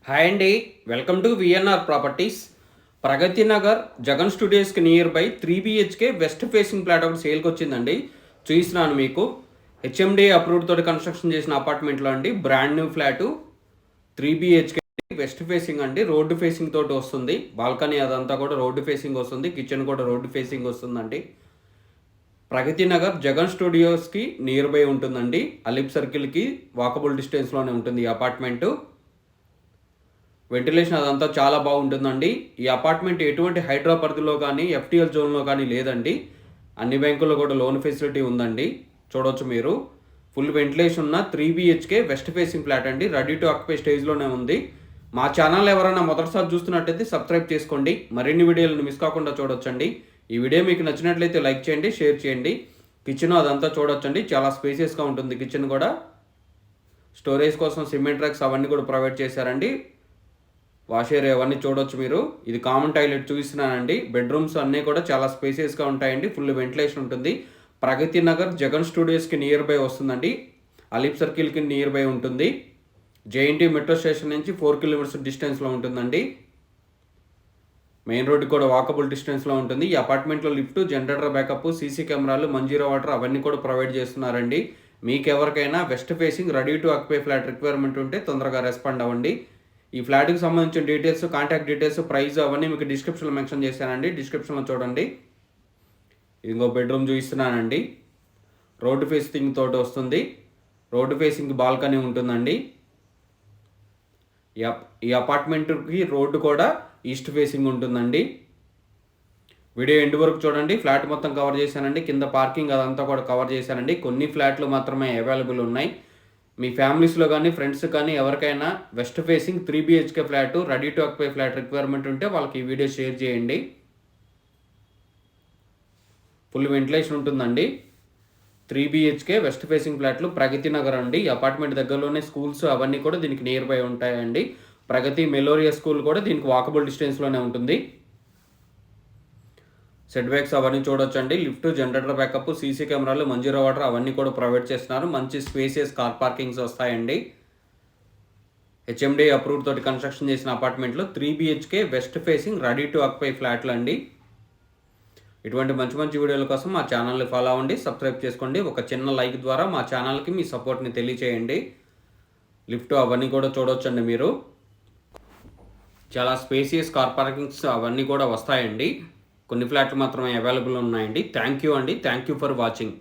Hi అండి, welcome to VNR properties. Pragathi Nagar Jagan స్టూడియోస్కి near by 3 BHK west facing plot ఒకటి సేల్కి వచ్చిందండి. చూపిస్తున్నాను మీకు. హెచ్ఎండి అప్రూవ్డ్ తోటి కన్స్ట్రక్షన్ చేసిన అపార్ట్మెంట్లో అండి, brand new flat 3 BHK west facing అండి, రోడ్డు ఫేసింగ్ తోటి వస్తుంది. బాల్కనీ అదంతా కూడా రోడ్డు ఫేసింగ్ వస్తుంది, కిచెన్ కూడా రోడ్డు ఫేసింగ్ వస్తుందండి. ప్రగతి నగర్ జగన్ స్టూడియోస్కి నియర్ బై ఉంటుందండి. అలిప్ సర్కిల్కి వాకబుల్ డిస్టెన్స్లోనే ఉంటుంది ఈ అపార్ట్మెంటు. వెంటిలేషన్ అదంతా చాలా బాగుంటుందండి. ఈ అపార్ట్మెంట్ ఎటువంటి హైడ్రా పరిధిలో కానీ ఎఫ్టీఎల్ జోన్లో కానీ లేదండి. అన్ని బ్యాంకుల్లో కూడా లోన్ ఫెసిలిటీ ఉందండి. చూడవచ్చు మీరు. ఫుల్ వెంటిలేషన్ ఉన్న 3 BHK వెస్ట్ ఫేసింగ్ ఫ్లాట్ అండి. రెడీ టు ఆక్యుపై స్టేజ్లోనే ఉంది. మా ఛానల్ ఎవరైనా మొదటిసారి చూస్తున్నట్టయితే సబ్స్క్రైబ్ చేసుకోండి. మరిన్ని వీడియోలను మిస్ కాకుండా చూడొచ్చండి. ఈ వీడియో మీకు నచ్చినట్లయితే లైక్ చేయండి, షేర్ చేయండి. కిచెన్ అదంతా చూడొచ్చండి, చాలా స్పేసియస్గా ఉంటుంది కిచెన్ కూడా. స్టోరేజ్ కోసం సిమెంట్ ర్యాక్స్ అవన్నీ కూడా ప్రొవైడ్ చేశారండి. వాష్ ఏరియా అవన్నీ చూడొచ్చు మీరు. ఇది కామన్ టాయిలెట్ చూపిస్తున్నానండి. బెడ్రూమ్స్ అన్నీ కూడా చాలా స్పేసియస్గా ఉంటాయండి. ఫుల్ వెంటిలేషన్ ఉంటుంది. ప్రగతి నగర్ జగన్ స్టూడియోస్కి నియర్ బై వస్తుందండి. అలీప్ సర్కిల్కి నియర్ బై ఉంటుంది. జేఎన్టీ మెట్రో స్టేషన్ నుంచి 4 kilometers డిస్టెన్స్లో ఉంటుందండి. మెయిన్ రోడ్డు కూడా వాకబుల్ డిస్టెన్స్లో ఉంటుంది. ఈ అపార్ట్మెంట్లో లిఫ్ట్, జనరేటర్ బ్యాకప్, సీసీ కెమెరాలు, మంజీరా వాటర్ అవన్నీ కూడా ప్రొవైడ్ చేస్తున్నారండి. మీకు ఎవరికైనా west facing ready to occupy flat requirement ఉంటే తొందరగా రెస్పాండ్ అవ్వండి. ఈ ఫ్లాట్కి సంబంధించిన డీటెయిల్స్, కాంటాక్ట్ డీటెయిల్స్, ప్రైస్ అవన్నీ మీకు డిస్క్రిప్షన్లో మెన్షన్ చేశానండి. డిస్క్రిప్షన్లో చూడండి. ఇంకో బెడ్రూమ్ చూపిస్తున్నానండి. రోడ్డు ఫేసింగ్ తోటి వస్తుంది. రోడ్డు ఫేసింగ్ బాల్కనీ ఉంటుందండి. ఈ అపార్ట్మెంట్కి రోడ్డు కూడా ఈస్ట్ ఫేసింగ్ ఉంటుందండి. వీడియో ఎండ్ వరకు చూడండి. ఫ్లాట్ మొత్తం కవర్ చేశానండి. కింద పార్కింగ్ అదంతా కూడా కవర్ చేశానండి. కొన్ని ఫ్లాట్లు మాత్రమే అవైలబుల్ ఉన్నాయి. మీ ఫ్యామిలీస్లో కానీ ఫ్రెండ్స్ కానీ ఎవరికైనా west facing 3 BHK flat ready to occupy flat requirement ఉంటే వాళ్ళకి ఈ వీడియో షేర్ చేయండి. ఫుల్ వెంటిలేషన్ ఉంటుందండి. 3 BHK వెస్ట్ ఫేసింగ్ ఫ్లాట్లు ప్రగతి నగర్ అండి. ఈ అపార్ట్మెంట్ దగ్గరలోనే స్కూల్స్ అవన్నీ కూడా దీనికి నియర్ బై ఉంటాయండి. ప్రగతి మెలోరియా స్కూల్ కూడా దీనికి వాకబుల్ డిస్టెన్స్లోనే ఉంటుంది. సెట్ బ్యాక్స్ అవన్నీ చూడొచ్చండి. లిఫ్ట్, జనరేటర్ బ్యాకప్, సీసీ కెమెరాలు, మంజీరా వాటర్ అవన్నీ కూడా ప్రొవైడ్ చేస్తున్నారు. మంచి స్పేసియస్ కార్ పార్కింగ్స్ వస్తాయండి. హెచ్ఎండి అప్రూవ్డ్ తోటి కన్స్ట్రక్షన్ చేసిన అపార్ట్మెంట్లో 3 BHK west facing ready to occupy ఫ్లాట్లు అండి. ఇటువంటి మంచి మంచి వీడియోల కోసం మా ఛానల్ని ఫాలో అవ్వండి, సబ్స్క్రైబ్ చేసుకోండి. ఒక చిన్న లైక్ ద్వారా మా ఛానల్కి మీ సపోర్ట్ని తెలియచేయండి. లిఫ్ట్ అవన్నీ కూడా చూడొచ్చండి మీరు. చాలా స్పేసియస్ కార్ పార్కింగ్స్ అవన్నీ కూడా వస్తాయండి. కొన్ని ఫ్లాట్లు మాత్రమే అవైలబుల్ ఉన్నాయండి. థ్యాంక్ యూ అండి. Thank you for watching.